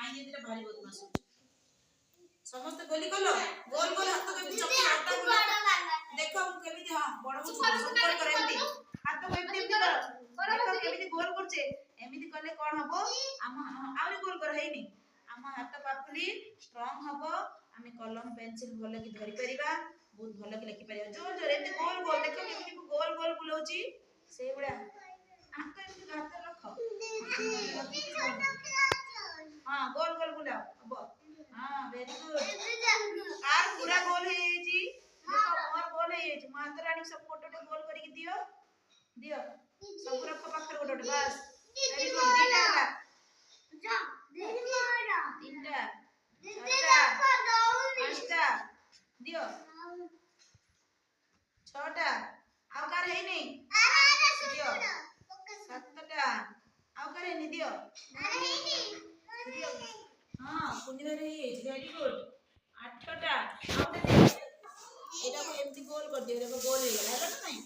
माई ये तेरा भारी बदमाश समस्त गोली कलो गोल गोल हाथ केमती चक्की आटा गुला देखो केमती हां बड़ सुपर कर एमती हाथ केमती करो देखो केमती गोल करछे एमती करले कोन हबो आउरी गोल कर हेनी आम हाथ पापुली स्ट्रांग हबो आमे कलम पेंसिल भले की धरि परिबा बहुत भले की लिखि परिबा जोर जोर एते गोल गोल देखो केमती गोल गोल बुलोची से बडा हाथ एमती हाथ रखो हां गोल गोल बुलाओ हबो हां वेरी गुड आर पूरा गोल हे जी देखो और गोल हे जी माता रानी सब फोटो टे गोल करी दियो दियो सब रखो पाखर गोटे बस वेरी गुड दीटा हला जा देरी मारा तीनटा चारटा पांचटा दियो छटा आउ कार है नहीं दियो सातटा आउ कार है नहीं दियो दियो हां पुनी रे वेरी गुड आठटा आउ दे एटा को एमती गोल कर दियो देखो गोल हे गला है नहीं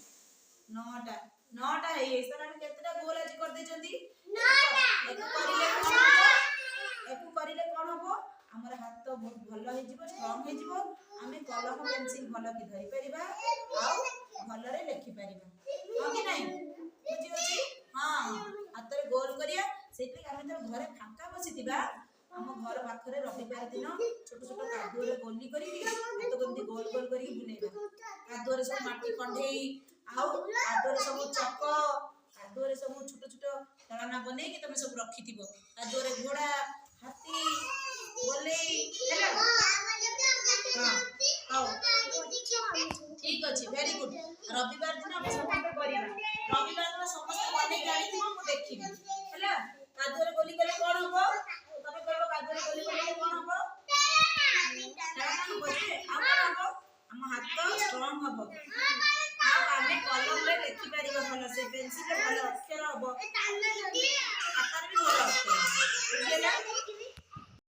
नौटा नौटा है ये सर हम केतटा गोल आज कर दे जंदी नौटा एकु करिले कोन हबो हमर हाथ तो बहुत भलो हे जिवो स्ट्रांग हे जिवो आमे कलम पेंसिल भलो की धरि परिबा आ भलो रे लिखि परिबा हो कि नहीं बुझी होची हां हाथ रे गोल करिया सेति आमे तो घरे फांका बसितिबा हम घर पाखरे रविवार दिन छोट छोट कादुओ रे गोली करी तो केमती गोल गोल करी बुलेबा कादुओ रे सब माटी कंढेई आउ कादुओ रे सब चक कादुओ रे सब छोट छोट खेलना बने कि तुम सब रखी थिबो कादुओ रे घोड़ा हाथी बोलेई हेला हां ठीक अछि वेरी गुड रविवार दिन हम समस्त करिबा रविवार दिन समस्त बने गाड़ी थिबो मु देखिबी हेला कादुओ रे गोली कले कोन हबो तमे कहबो कादुओ रे गोली कले कोन हबो हम हाथ स्ट्रांग हबो आ आमे कलम रे लिखि परिबा भलो से पेंसिल रे भलो अक्षर हबो आकार भी भलो अक्षर बुझिला